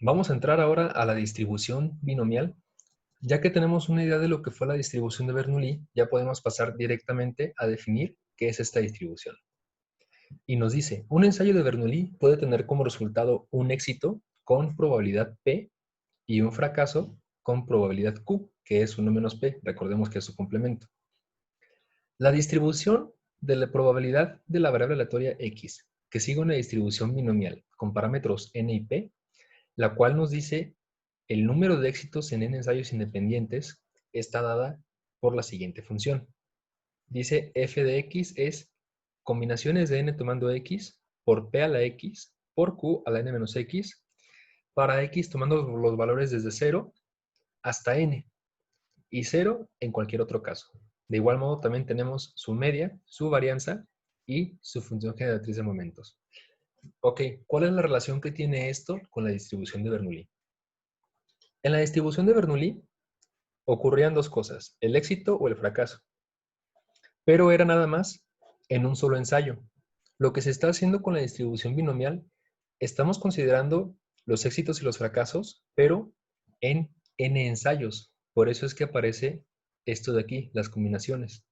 Vamos a entrar ahora a la distribución binomial. Ya que tenemos una idea de lo que fue la distribución de Bernoulli, ya podemos pasar directamente a definir qué es esta distribución. Y nos dice, un ensayo de Bernoulli puede tener como resultado un éxito con probabilidad P y un fracaso con probabilidad Q, que es 1 menos P, recordemos que es su complemento. La distribución de la probabilidad de la variable aleatoria X, que sigue una distribución binomial con parámetros N y P, la cual nos dice el número de éxitos en n ensayos independientes, está dada por la siguiente función. Dice f de x es combinaciones de n tomando x por p a la x por q a la n menos x para x tomando los valores desde 0 hasta n y 0 en cualquier otro caso. De igual modo también tenemos su media, su varianza y su función generatriz de momentos. Ok, ¿cuál es la relación que tiene esto con la distribución de Bernoulli? En la distribución de Bernoulli ocurrían dos cosas, el éxito o el fracaso. Pero era nada más en un solo ensayo. Lo que se está haciendo con la distribución binomial, estamos considerando los éxitos y los fracasos, pero en n ensayos. Por eso es que aparece esto de aquí, las combinaciones.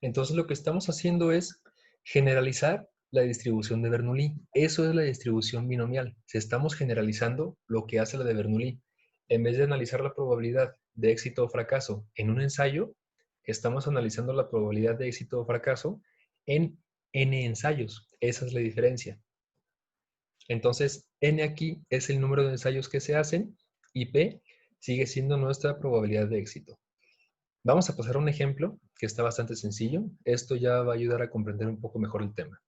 Entonces lo que estamos haciendo es generalizar la distribución de Bernoulli. Eso es la distribución binomial. Se estamos generalizando lo que hace la de Bernoulli. En vez de analizar la probabilidad de éxito o fracaso en un ensayo, estamos analizando la probabilidad de éxito o fracaso en n ensayos. Esa es la diferencia. Entonces, n aquí es el número de ensayos que se hacen y p sigue siendo nuestra probabilidad de éxito. Vamos a pasar a un ejemplo que está bastante sencillo. Esto ya va a ayudar a comprender un poco mejor el tema.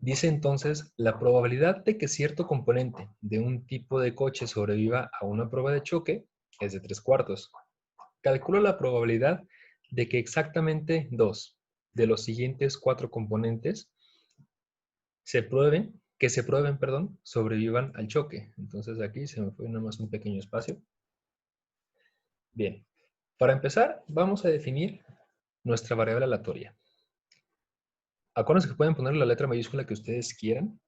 Dice entonces, la probabilidad de que cierto componente de un tipo de coche sobreviva a una prueba de choque es de 3/4. Calcula la probabilidad de que exactamente 2 de los siguientes 4 componentes se prueben, sobrevivan al choque. Entonces aquí se me fue nada más un pequeño espacio. Bien, para empezar vamos a definir nuestra variable aleatoria. Acuérdense que pueden poner la letra mayúscula que ustedes quieran.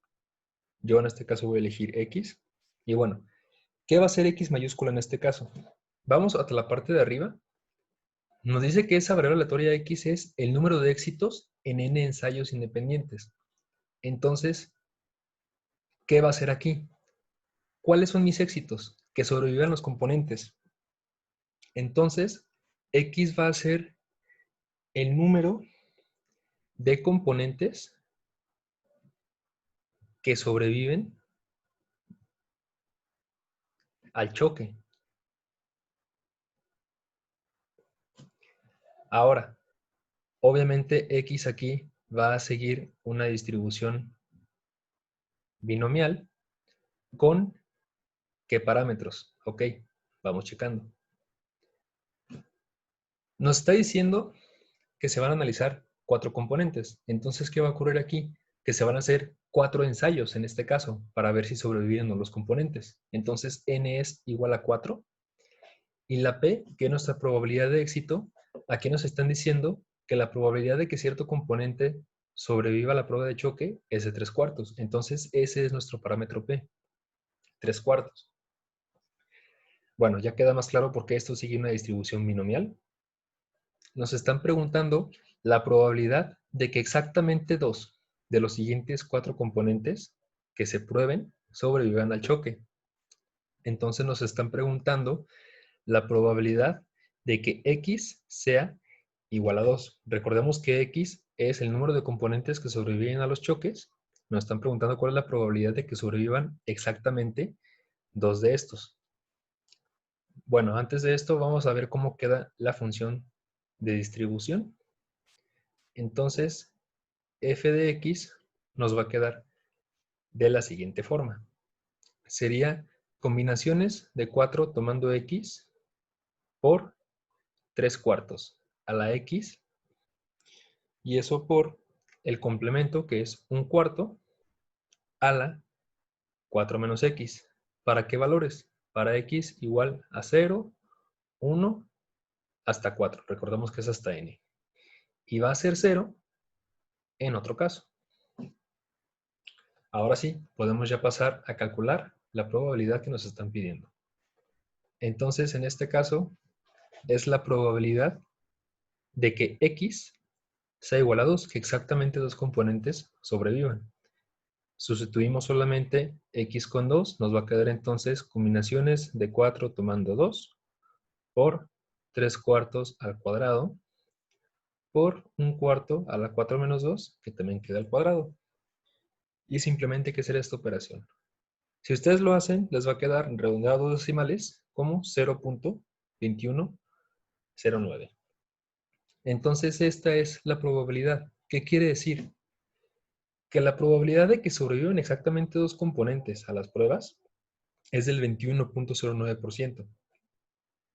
Yo en este caso voy a elegir X. Y bueno, ¿qué va a ser X mayúscula en este caso? Vamos hasta la parte de arriba. Nos dice que esa variable aleatoria X es el número de éxitos en n ensayos independientes. Entonces, ¿qué va a ser aquí? ¿Cuáles son mis éxitos? Que sobrevivan los componentes. Entonces, X va a ser el número de componentes que sobreviven al choque. Ahora, obviamente X aquí va a seguir una distribución binomial con ¿qué parámetros? Ok, vamos checando. Nos está diciendo que se van a analizar 4 componentes. Entonces, ¿qué va a ocurrir aquí? Que se van a hacer 4 ensayos en este caso para ver si sobreviven o no los componentes. Entonces, n es igual a 4. Y la p, que es nuestra probabilidad de éxito, aquí nos están diciendo que la probabilidad de que cierto componente sobreviva a la prueba de choque es de 3/4. Entonces, ese es nuestro parámetro p, 3/4. Bueno, ya queda más claro por qué esto sigue una distribución binomial. Nos están preguntando la probabilidad de que exactamente 2 de los siguientes 4 componentes que se prueben sobrevivan al choque. Entonces nos están preguntando la probabilidad de que X sea igual a 2. Recordemos que X es el número de componentes que sobreviven a los choques. Nos están preguntando cuál es la probabilidad de que sobrevivan exactamente 2 de estos. Bueno, antes de esto vamos a ver cómo queda la función de distribución. Entonces, f de x nos va a quedar de la siguiente forma. Sería combinaciones de 4 tomando x por 3/4 a la x, y eso por el complemento que es 1/4 a la 4 menos x. ¿Para qué valores? Para x igual a 0, 1, hasta 4. Recordamos que es hasta n. Y va a ser 0 en otro caso. Ahora sí, podemos ya pasar a calcular la probabilidad que nos están pidiendo. Entonces, en este caso, es la probabilidad de que X sea igual a 2, que exactamente dos componentes sobrevivan. Sustituimos solamente X con 2, nos va a quedar entonces combinaciones de 4 tomando 2 por 3 cuartos al cuadrado por 1 cuarto a la 4 menos 2, que también queda al cuadrado. Y simplemente hay que hacer esta operación. Si ustedes lo hacen, les va a quedar redondeados dos decimales como 0.2109. Entonces esta es la probabilidad. ¿Qué quiere decir? Que la probabilidad de que sobrevivan exactamente dos componentes a las pruebas es del 21.09%.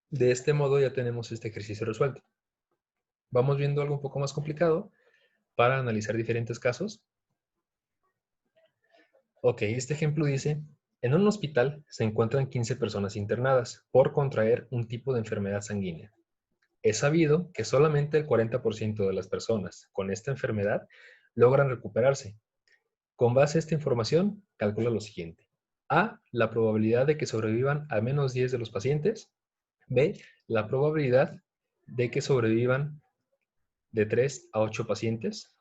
De este modo ya tenemos este ejercicio resuelto. Vamos viendo algo un poco más complicado para analizar diferentes casos. Ok, este ejemplo dice, en un hospital se encuentran 15 personas internadas por contraer un tipo de enfermedad sanguínea. Es sabido que solamente el 40% de las personas con esta enfermedad logran recuperarse. Con base a esta información, calcula lo siguiente. A, la probabilidad de que sobrevivan al menos 10 de los pacientes. B, la probabilidad de que sobrevivan de 3 a 8 pacientes.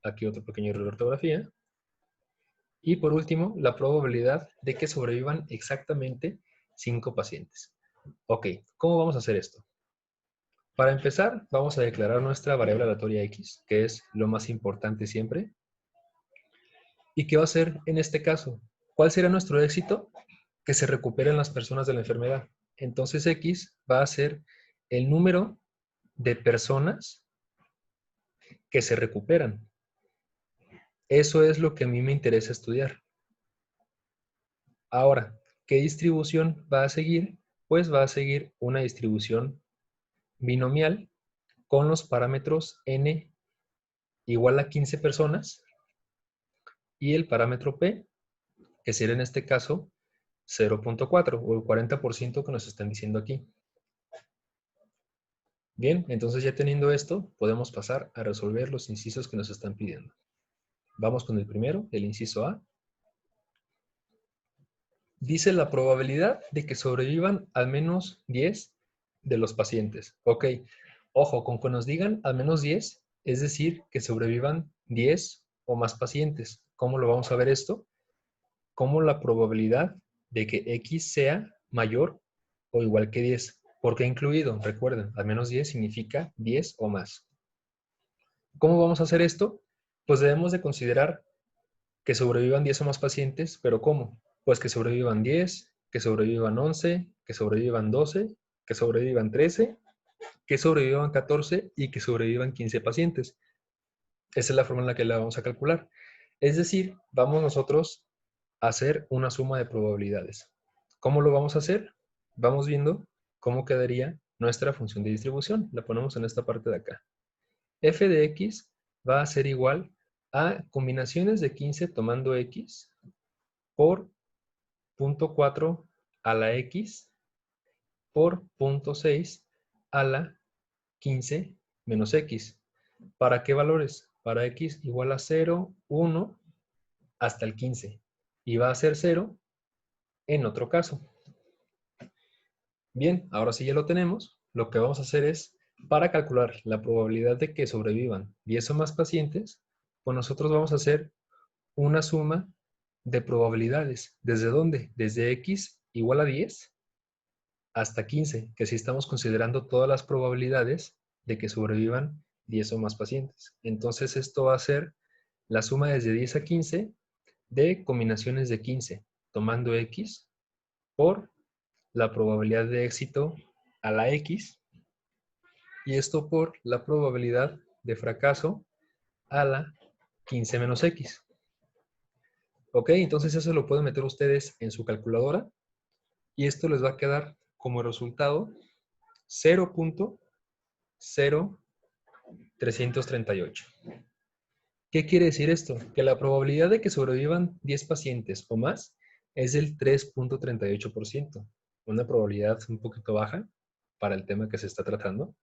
Aquí otro pequeño error de ortografía. Y por último, la probabilidad de que sobrevivan exactamente 5 pacientes. Ok, ¿cómo vamos a hacer esto? Para empezar, vamos a declarar nuestra variable aleatoria x, que es lo más importante siempre. ¿Y qué va a ser en este caso? ¿Cuál será nuestro éxito? Que se recuperen las personas de la enfermedad. Entonces x va a ser el número de personas que se recuperan. Eso es lo que a mí me interesa estudiar. Ahora, ¿qué distribución va a seguir? Pues va a seguir una distribución binomial con los parámetros n igual a 15 personas y el parámetro p, que sería en este caso 0.4 o el 40% que nos están diciendo aquí. Bien, entonces ya teniendo esto, podemos pasar a resolver los incisos que nos están pidiendo. Vamos con el primero, el inciso A. Dice la probabilidad de que sobrevivan al menos 10 de los pacientes. Ok, ojo, con que nos digan al menos 10, es decir, que sobrevivan 10 o más pacientes. ¿Cómo lo vamos a ver esto? Como la probabilidad de que X sea mayor o igual que 10. ¿Por qué incluido? Recuerden, al menos 10 significa 10 o más. ¿Cómo vamos a hacer esto? Pues debemos de considerar que sobrevivan 10 o más pacientes, pero ¿cómo? Pues que sobrevivan 10, que sobrevivan 11, que sobrevivan 12, que sobrevivan 13, que sobrevivan 14 y que sobrevivan 15 pacientes. Esa es la forma en la que la vamos a calcular. Es decir, vamos nosotros a hacer una suma de probabilidades. ¿Cómo lo vamos a hacer? Vamos viendo cómo quedaría nuestra función de distribución. La ponemos en esta parte de acá. F de X va a ser igual a combinaciones de 15 tomando X por 0.4 a la X por 0.6 a la 15 menos X. ¿Para qué valores? Para X igual a 0, 1 hasta el 15. Y va a ser 0 en otro caso. Bien, ahora sí ya lo tenemos. Lo que vamos a hacer es, para calcular la probabilidad de que sobrevivan 10 o más pacientes, pues nosotros vamos a hacer una suma de probabilidades. ¿Desde dónde? Desde X igual a 10 hasta 15, que si estamos considerando todas las probabilidades de que sobrevivan 10 o más pacientes. Entonces esto va a ser la suma desde 10 a 15 de combinaciones de 15, tomando X por la probabilidad de éxito a la X, y esto por la probabilidad de fracaso a la 15 menos X. Ok, entonces eso lo pueden meter ustedes en su calculadora y esto les va a quedar como resultado 0.0338. ¿Qué quiere decir esto? Que la probabilidad de que sobrevivan 10 pacientes o más es del 3.38%. Una probabilidad un poquito baja para el tema que se está tratando.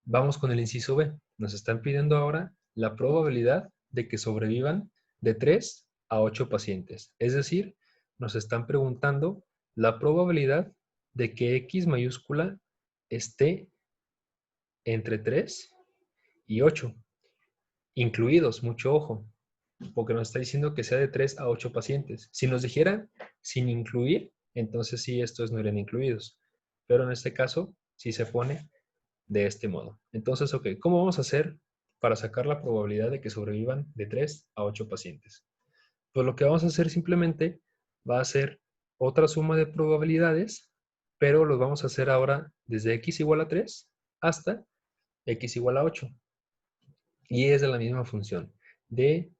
Vamos con el inciso B. Nos están pidiendo ahora la probabilidad de que sobrevivan de 3 a 8 pacientes. Es decir, nos están preguntando la probabilidad de que X mayúscula esté entre 3 y 8, incluidos, mucho ojo, porque nos está diciendo que sea de 3 a 8 pacientes. Si nos dijera sin incluir, entonces sí, estos no eran incluidos. Pero en este caso, sí se pone de este modo. Entonces, ok, ¿cómo vamos a hacer para sacar la probabilidad de que sobrevivan de 3 a 8 pacientes? Pues lo que vamos a hacer simplemente va a ser otra suma de probabilidades, pero los vamos a hacer ahora desde x igual a 3 hasta x igual a 8. Y es de la misma función, de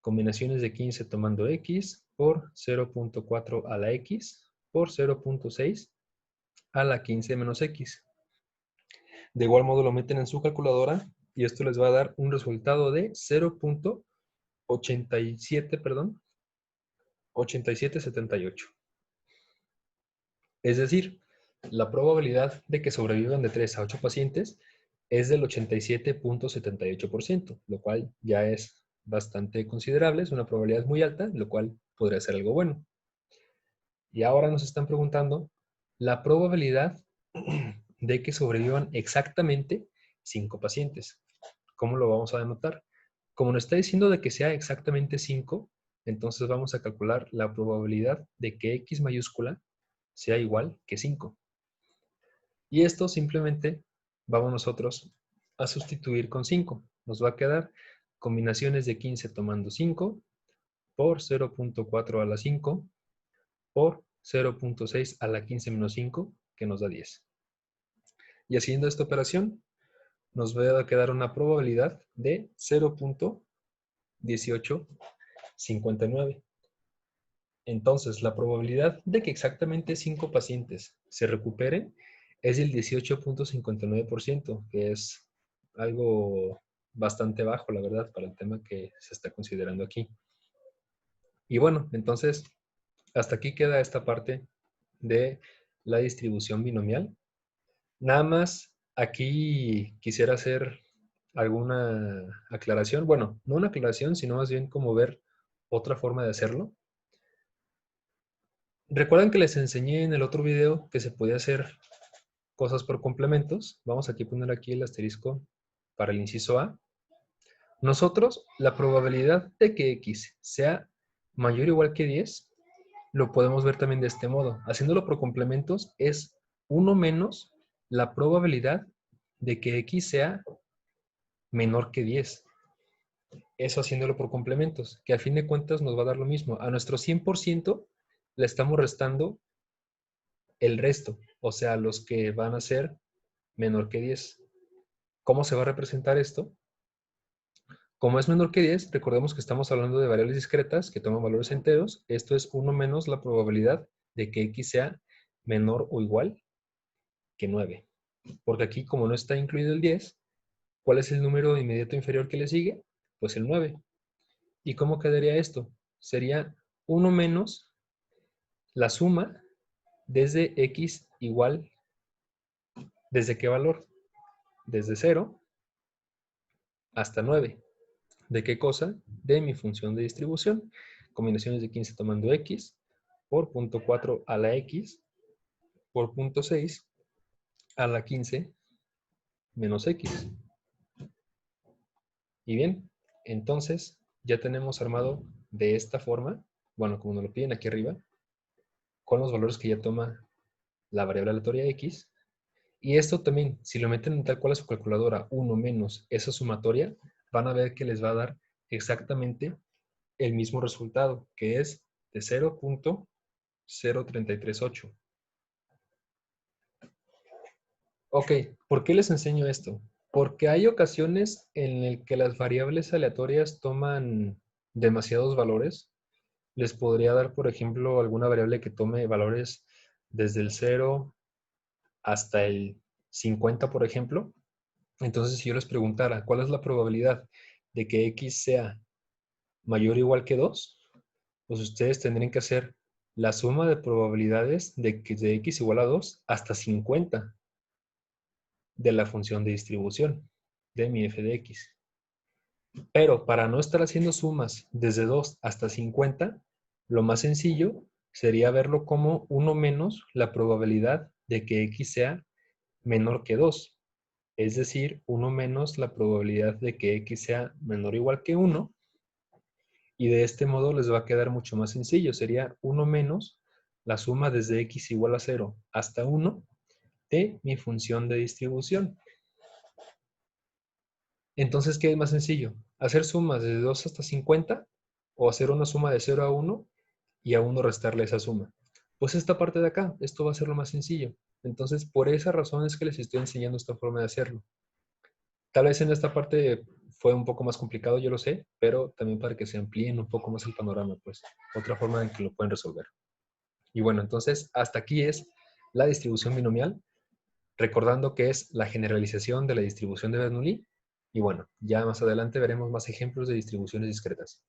combinaciones de 15 tomando x por 0.4 a la x por 0.6 a la 15 menos x. De igual modo lo meten en su calculadora y esto les va a dar un resultado de 0.87, perdón, 8778. Es decir, la probabilidad de que sobrevivan de 3 a 8 pacientes es del 87.78%, lo cual ya es bastante considerable, es una probabilidad muy alta, lo cual podría ser algo bueno. Y ahora nos están preguntando la probabilidad de que sobrevivan exactamente 5 pacientes. ¿Cómo lo vamos a denotar? Como nos está diciendo de que sea exactamente 5, entonces vamos a calcular la probabilidad de que X mayúscula sea igual que 5. Y esto simplemente vamos nosotros a sustituir con 5. Nos va a quedar combinaciones de 15 tomando 5 por 0.4 a la 5 por 0.6 a la 15 menos 5, que nos da 10. Y haciendo esta operación, nos va a quedar una probabilidad de 0.1859. Entonces, la probabilidad de que exactamente 5 pacientes se recuperen es del 18.59%, que es algo bastante bajo, la verdad, para el tema que se está considerando aquí. Y bueno, entonces, hasta aquí queda esta parte de la distribución binomial. Nada más, aquí quisiera hacer alguna aclaración. Bueno, no una aclaración, sino más bien como ver otra forma de hacerlo. Recuerdan que les enseñé en el otro video que se podía hacer cosas por complementos. Vamos aquí a poner aquí el asterisco para el inciso A. Nosotros, la probabilidad de que X sea mayor o igual que 10, lo podemos ver también de este modo. Haciéndolo por complementos es 1 menos la probabilidad de que X sea menor que 10. Eso haciéndolo por complementos, que al fin de cuentas nos va a dar lo mismo. A nuestro 100% le estamos restando el resto, o sea, los que van a ser menor que 10. ¿Cómo se va a representar esto? Como es menor que 10, recordemos que estamos hablando de variables discretas que toman valores enteros. Esto es 1 menos la probabilidad de que X sea menor o igual que 9. Porque aquí, como no está incluido el 10, ¿cuál es el número inmediato inferior que le sigue? Pues el 9. ¿Y cómo quedaría esto? Sería 1 menos la suma desde X igual, ¿desde qué valor? Desde 0 hasta 9. ¿De qué cosa? De mi función de distribución. Combinaciones de 15 tomando x por 0.4 a la x por 0.6 a la 15 menos x. Y bien, entonces ya tenemos armado de esta forma, bueno, como nos lo piden aquí arriba, con los valores que ya toma la variable aleatoria x. Y esto también, si lo meten en tal cual a su calculadora, 1 menos esa sumatoria, van a ver que les va a dar exactamente el mismo resultado, que es de 0.0338. Ok, ¿por qué les enseño esto? Porque hay ocasiones en las que las variables aleatorias toman demasiados valores. Les podría dar, por ejemplo, alguna variable que tome valores desde el 0 hasta el 50, por ejemplo. Entonces, si yo les preguntara, ¿cuál es la probabilidad de que x sea mayor o igual que 2? Pues ustedes tendrían que hacer la suma de probabilidades de que de x igual a 2 hasta 50 de la función de distribución de mi f de x. Pero para no estar haciendo sumas desde 2 hasta 50, lo más sencillo sería verlo como 1 menos la probabilidad de que x sea menor que 2. Es decir, 1 menos la probabilidad de que x sea menor o igual que 1. Y de este modo les va a quedar mucho más sencillo. Sería 1 menos la suma desde x igual a 0 hasta 1 de mi función de distribución. Entonces, ¿qué es más sencillo? ¿Hacer sumas de 2 hasta 50 o hacer una suma de 0 a 1 y a 1 restarle esa suma? Pues esta parte de acá, esto va a ser lo más sencillo. Entonces, por esa razón es que les estoy enseñando esta forma de hacerlo. Tal vez en esta parte fue un poco más complicado, yo lo sé, pero también para que se amplíen un poco más el panorama, pues otra forma en que lo pueden resolver. Y bueno, entonces hasta aquí es la distribución binomial, recordando que es la generalización de la distribución de Bernoulli. Y bueno, ya más adelante veremos más ejemplos de distribuciones discretas.